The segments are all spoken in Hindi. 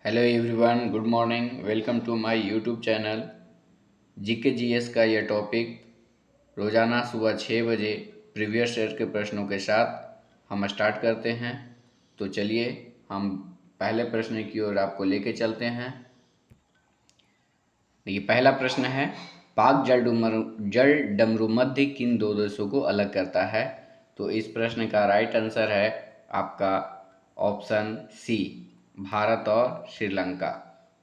Hello everyone, good morning. Welcome to my YouTube channel. GK GS का यह टॉपिक रोज़ाना सुबह 6 बजे प्रीवियस ईयर के प्रश्नों के साथ हम स्टार्ट करते हैं। तो चलिए हम पहले प्रश्न की ओर आपको लेके चलते हैं। देखिए, पहला प्रश्न है, पाक जल डमरू मध्य किन दो देशों को अलग करता है? तो इस प्रश्न का राइट आंसर है आपका ऑप्शन सी, भारत और श्रीलंका।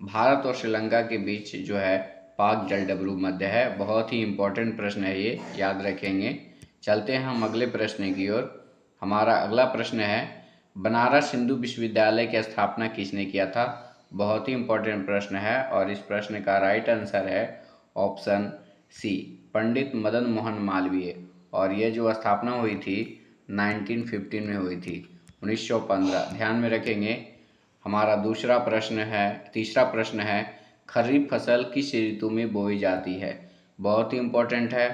भारत और श्रीलंका के बीच जो है पाक जल डमरू मध्य है। बहुत ही इम्पोर्टेंट प्रश्न है, ये याद रखेंगे। चलते हैं हम अगले प्रश्न की ओर। हमारा अगला प्रश्न है, बनारस हिंदू विश्वविद्यालय की स्थापना किसने किया था? बहुत ही इम्पोर्टेंट प्रश्न है और इस प्रश्न का राइट आंसर है ऑप्शन सी, पंडित मदन मोहन मालवीय। और ये जो स्थापना हुई थी 1915 में हुई थी, 1915, ध्यान में रखेंगे। हमारा तीसरा प्रश्न है, खरीफ फसल किस ऋतु में बोई जाती है? बहुत ही इम्पोर्टेंट है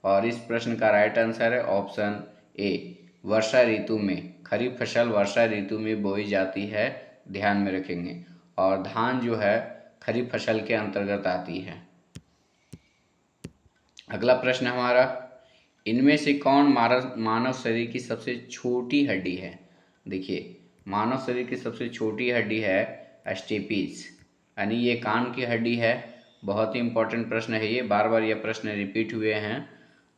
और इस प्रश्न का राइट आंसर है ऑप्शन ए, वर्षा ऋतु में। खरीफ फसल वर्षा ऋतु में बोई जाती है, ध्यान में रखेंगे। और धान जो है खरीफ फसल के अंतर्गत आती है। अगला प्रश्न हमारा, इनमें से कौन मानव शरीर की सबसे छोटी हड्डी है? देखिए, मानव शरीर की सबसे छोटी हड्डी है स्टेपीज, यानी ये कान की हड्डी है। बहुत ही इम्पोर्टेंट प्रश्न है ये, बार बार ये प्रश्न रिपीट हुए हैं।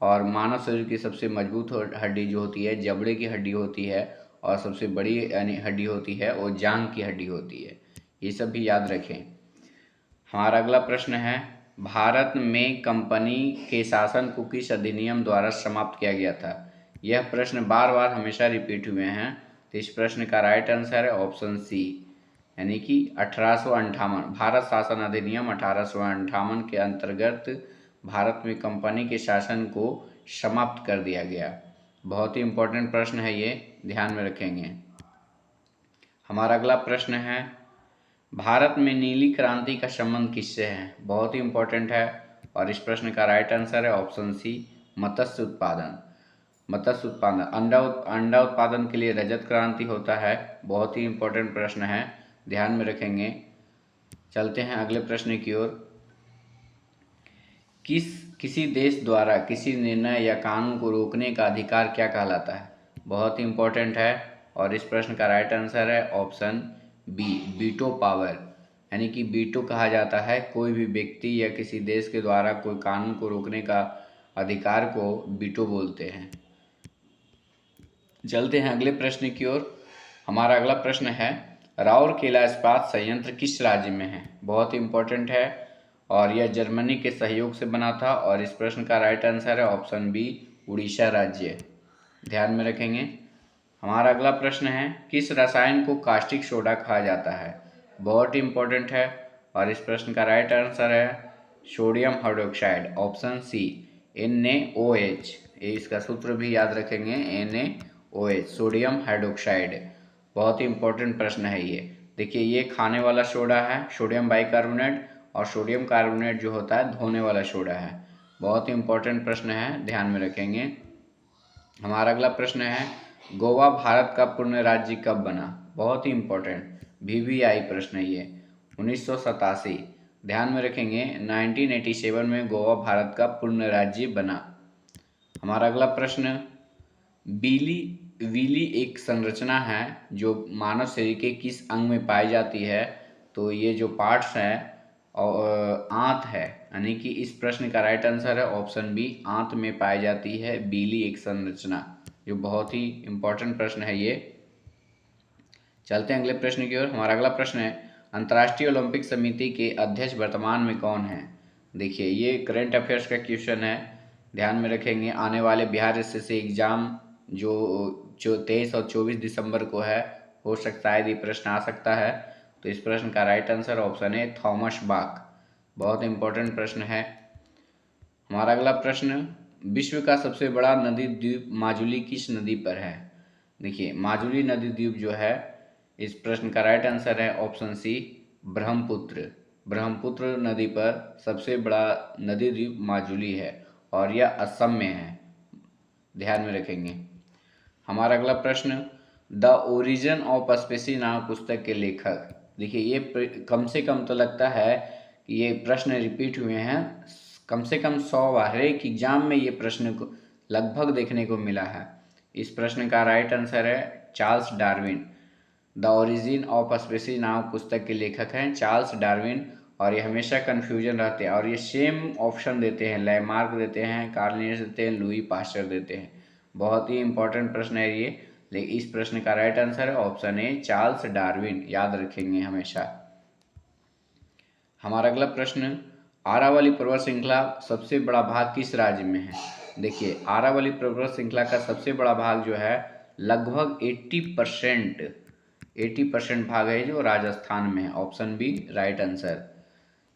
और मानव शरीर की सबसे मजबूत हड्डी जो होती है जबड़े की हड्डी होती है, और सबसे बड़ी यानी हड्डी होती है वो जांघ की हड्डी होती है। ये सब भी याद रखें। हमारा अगला प्रश्न है, भारत में कंपनी के शासन को किस अधिनियम द्वारा समाप्त किया गया था? यह प्रश्न बार बार हमेशा रिपीट हुए हैं। तो इस प्रश्न का राइट आंसर है ऑप्शन सी, यानी कि 1858, भारत शासन अधिनियम 1858 के अंतर्गत भारत में कंपनी के शासन को समाप्त कर दिया गया। बहुत ही इम्पोर्टेंट प्रश्न है ये, ध्यान में रखेंगे। हमारा अगला प्रश्न है, भारत में नीली क्रांति का संबंध किससे है? बहुत ही इम्पोर्टेंट है और इस प्रश्न का राइट आंसर है ऑप्शन सी, मत्स्य उत्पादन। मत्स्य उत्पादन, अंडा उत्पादन के लिए रजत क्रांति होता है। बहुत ही इम्पोर्टेंट प्रश्न है, ध्यान में रखेंगे। चलते हैं अगले प्रश्न की ओर। किसी देश द्वारा किसी निर्णय या कानून को रोकने का अधिकार क्या कहलाता है? बहुत ही इम्पोर्टेंट है और इस प्रश्न का राइट आंसर है ऑप्शन बी, वीटो पावर। यानी कि वीटो कहा जाता है कोई भी व्यक्ति या किसी देश के द्वारा कोई कानून को रोकने का अधिकार को वीटो बोलते हैं। चलते हैं अगले प्रश्न की ओर। हमारा अगला प्रश्न है, राउरकेला इस्पात संयंत्र किस राज्य में है? बहुत ही इम्पोर्टेंट है और यह जर्मनी के सहयोग से बना था। और इस प्रश्न का राइट आंसर है ऑप्शन बी, उड़ीसा राज्य, ध्यान में रखेंगे। हमारा अगला प्रश्न है, किस रसायन को कास्टिक सोडा कहा जाता है? बहुत ही इम्पोर्टेंट है और इस प्रश्न का राइट आंसर है sodium hydroxide, option C, NaOH। इसका सूत्र भी याद रखेंगे, NaOH, सोडियम हाइड्रोक्साइड। बहुत ही इम्पोर्टेंट प्रश्न है ये। देखिए, ये खाने वाला सोडा है, सोडियम बाइकार्बोनेट, और सोडियम कार्बोनेट जो होता है धोने वाला सोडा है। बहुत ही इम्पोर्टेंट प्रश्न है, ध्यान में रखेंगे। हमारा अगला प्रश्न है, गोवा भारत का पूर्ण राज्य कब बना? बहुत ही इम्पोर्टेंट VVI प्रश्न है ये, 1987, ध्यान में रखेंगे। 1987 में गोवा भारत का पूर्ण राज्य बना। हमारा अगला प्रश्न, विली एक संरचना है जो मानव शरीर के किस अंग में पाई जाती है? तो ये जो पार्ट्स हैं और आंत है, यानी कि इस प्रश्न का राइट आंसर है ऑप्शन बी, आंत में पाई जाती है विली एक संरचना, जो बहुत ही इम्पोर्टेंट प्रश्न है ये। चलते हैं अगले प्रश्न की ओर। हमारा अगला प्रश्न है, अंतर्राष्ट्रीय ओलंपिक समिति के अध्यक्ष वर्तमान में कौन है? देखिए, ये करंट अफेयर्स का क्वेश्चन है, ध्यान में रखेंगे। आने वाले बिहार एसएससी एग्जाम जो 23 और 24 दिसंबर को है, हो सकता है ये प्रश्न आ सकता है। तो इस प्रश्न का राइट आंसर ऑप्शन है थॉमस बाक। बहुत इंपॉर्टेंट प्रश्न है। हमारा अगला प्रश्न, विश्व का सबसे बड़ा नदी द्वीप माजुली किस नदी पर है? देखिए, माजुली नदी द्वीप जो है, इस प्रश्न का राइट आंसर है ऑप्शन सी, ब्रह्मपुत्र। ब्रह्मपुत्र नदी पर सबसे बड़ा नदी द्वीप माजुली है और यह असम में है, ध्यान में रखेंगे। हमारा अगला प्रश्न, द ओरिजिन ऑफ स्पेसी नामक पुस्तक के लेखक? देखिए ये कम से कम तो लगता है कि ये प्रश्न रिपीट हुए हैं, कम से कम 100 बार, हर एक एग्जाम में ये प्रश्न को लगभग देखने को मिला है। इस प्रश्न का राइट आंसर है Charles Darwin. The origin of species नामक पुस्तक के लेखक हैं चार्ल्स डार्विन। और ये हमेशा कन्फ्यूजन रहते हैं, और ये सेम ऑप्शन देते हैं, लैमार्क देते हैं, कार्ल लिन्स देते हैं, लुई पास्चर देते हैं। बहुत ही इंपॉर्टेंट प्रश्न है ये। लेकिन इस प्रश्न का राइट आंसर है ऑप्शन ए चार्ल्स डार्विन, याद रखेंगे हमेशा। हमारा अगला प्रश्न, आरावली पर्वत श्रृंखला सबसे बड़ा भाग किस राज्य में है? देखिए आरावली पर्वत श्रृंखला का सबसे बड़ा भाग जो है लगभग 80% भाग है जो राजस्थान में है, ऑप्शन बी राइट आंसर।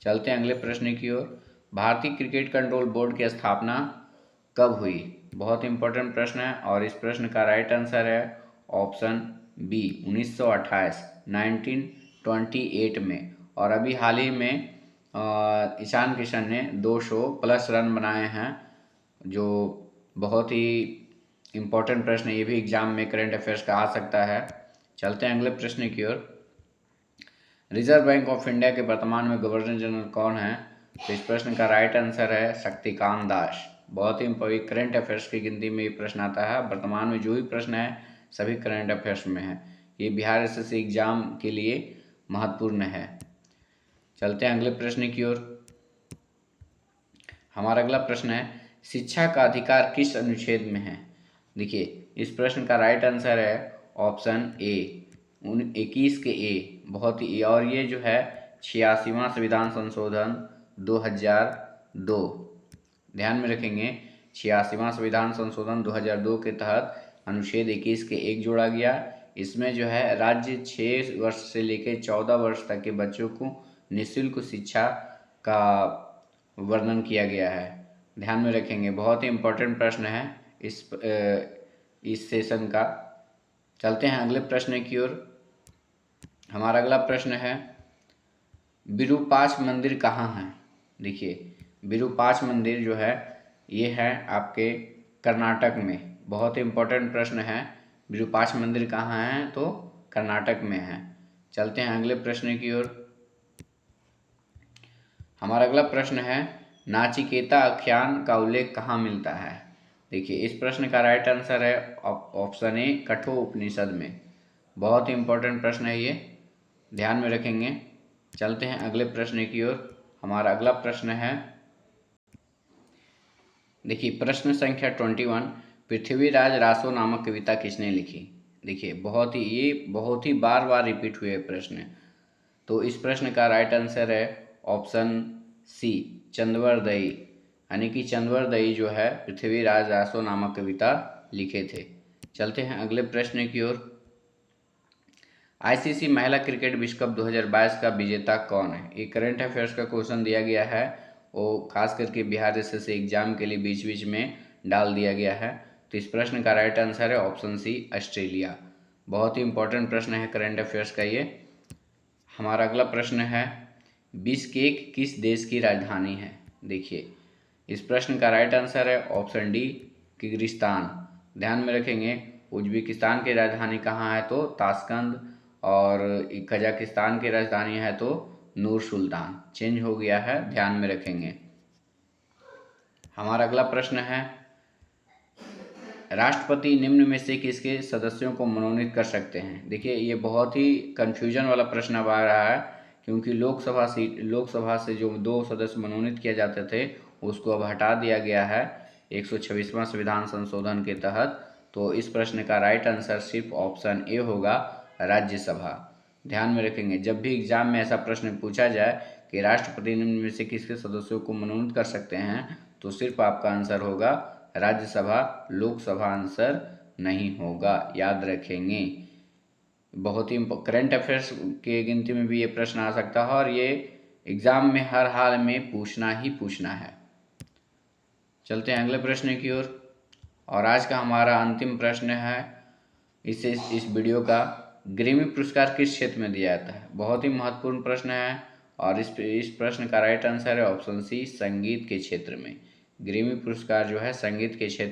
चलते हैं अगले प्रश्न की ओर। भारतीय क्रिकेट कंट्रोल बोर्ड की स्थापना कब हुई? बहुत इंपॉर्टेंट प्रश्न है, और इस प्रश्न का राइट आंसर है ऑप्शन बी 1928, 1928 में। और अभी हाल ही में ईशान किशन ने 200+ रन बनाए हैं, जो बहुत ही इम्पोर्टेंट प्रश्न, ये भी एग्जाम में करंट अफेयर्स का आ सकता है। चलते हैं अगले प्रश्न की ओर। रिजर्व बैंक ऑफ इंडिया के वर्तमान में गवर्नर जनरल कौन है? तो इस प्रश्न का राइट आंसर है शक्तिकांत दास। बहुत ही करंट अफेयर्स की गिनती में ये प्रश्न आता है। वर्तमान में जो भी प्रश्न है सभी करंट अफेयर्स में है, ये बिहार एसएससी एग्जाम के लिए महत्वपूर्ण है। चलते हैं अगले प्रश्न की ओर। हमारा अगला प्रश्न है, शिक्षा का अधिकार किस अनुच्छेद में है? देखिए इस प्रश्न का राइट आंसर है ऑप्शन ए 21 के ए। बहुत ही, और ये जो है 86वां संविधान संशोधन 2002, ध्यान में रखेंगे 86वां संविधान संशोधन 2002 के तहत अनुच्छेद 21 के 1 जोड़ा गया। इसमें जो है राज्य 6 वर्ष से लेकर 14 वर्ष तक के बच्चों को निःशुल्क शिक्षा का वर्णन किया गया है, ध्यान में रखेंगे। बहुत ही इम्पोर्टेंट प्रश्न है इस सेशन का। चलते हैं अगले प्रश्न की ओर। हमारा अगला प्रश्न है, विरूपाक्ष मंदिर कहाँ है? देखिए विरूपाक्ष मंदिर जो है ये है आपके कर्नाटक में। बहुत ही इम्पोर्टेंट प्रश्न है, विरूपाक्ष मंदिर कहाँ है? तो कर्नाटक में है। चलते हैं अगले प्रश्न की ओर। हमारा अगला प्रश्न है, नाचिकेता आख्यान का उल्लेख कहाँ मिलता है? देखिए इस प्रश्न का राइट आंसर है ऑप्शन ए कठोपनिषद में। बहुत ही इम्पोर्टेंट प्रश्न है ये, ध्यान में रखेंगे। चलते हैं अगले प्रश्न की ओर। हमारा अगला प्रश्न है, देखिए प्रश्न संख्या 21, पृथ्वीराज रासो नामक कविता किसने लिखी? देखिए बहुत ही बार बार रिपीट हुए प्रश्न। तो इस प्रश्न का राइट आंसर है ऑप्शन सी चंद्रवरदई, यानी कि चंद्रवरदई जो है पृथ्वीराज रासो नामक कविता लिखे थे। चलते हैं अगले प्रश्न की ओर। आईसीसी महिला क्रिकेट विश्व कप 2022 का विजेता कौन है? ये करंट अफेयर्स का क्वेश्चन दिया गया है, वो खास करके बिहार एसएससी एग्जाम के लिए बीच बीच में डाल दिया गया है। तो इस प्रश्न का राइट आंसर है ऑप्शन सी ऑस्ट्रेलिया। बहुत ही इंपॉर्टेंट प्रश्न है करंट अफेयर्स का ये। हमारा अगला प्रश्न है, बिश्केक किस देश की राजधानी है? देखिए इस प्रश्न का राइट आंसर है ऑप्शन डी किर्गिस्तान, ध्यान में रखेंगे। उज्बेकिस्तान की राजधानी कहाँ है? तो ताशकंद। और कजाकिस्तान की राजधानी है तो नूर सुल्तान, चेंज हो गया है, ध्यान में रखेंगे। हमारा अगला प्रश्न है, राष्ट्रपति निम्न में से किसके सदस्यों को मनोनीत कर सकते हैं? देखिए ये बहुत ही कन्फ्यूजन वाला प्रश्न अब आ रहा है, क्योंकि लोकसभा से जो 2 सदस्य मनोनीत किए जाते थे उसको अब हटा दिया गया है 126वां संविधान संशोधन के तहत। तो इस प्रश्न का राइट आंसर सिर्फ ऑप्शन ए होगा राज्यसभा, ध्यान में रखेंगे। जब भी एग्जाम में ऐसा प्रश्न पूछा जाए कि राष्ट्रपति निम्न में से किसके सदस्यों को मनोनीत कर सकते हैं, तो सिर्फ आपका आंसर होगा राज्यसभा, लोकसभा आंसर नहीं होगा, याद रखेंगे। बहुत ही करंट अफेयर्स के गिनती में भी ये प्रश्न आ सकता है, और ये एग्जाम में हर हाल में पूछना ही पूछना है। चलते हैं अगले प्रश्न की ओर। और आज का हमारा अंतिम प्रश्न है इस वीडियो का, ग्रैमी पुरस्कार किस क्षेत्र में दिया जाता है? बहुत ही महत्वपूर्ण प्रश्न है, और इस प्रश्न का राइट आंसर है ऑप्शन सी संगीत के क्षेत्र में। ग्रैमी पुरस्कार जो है संगीत के क्षेत्र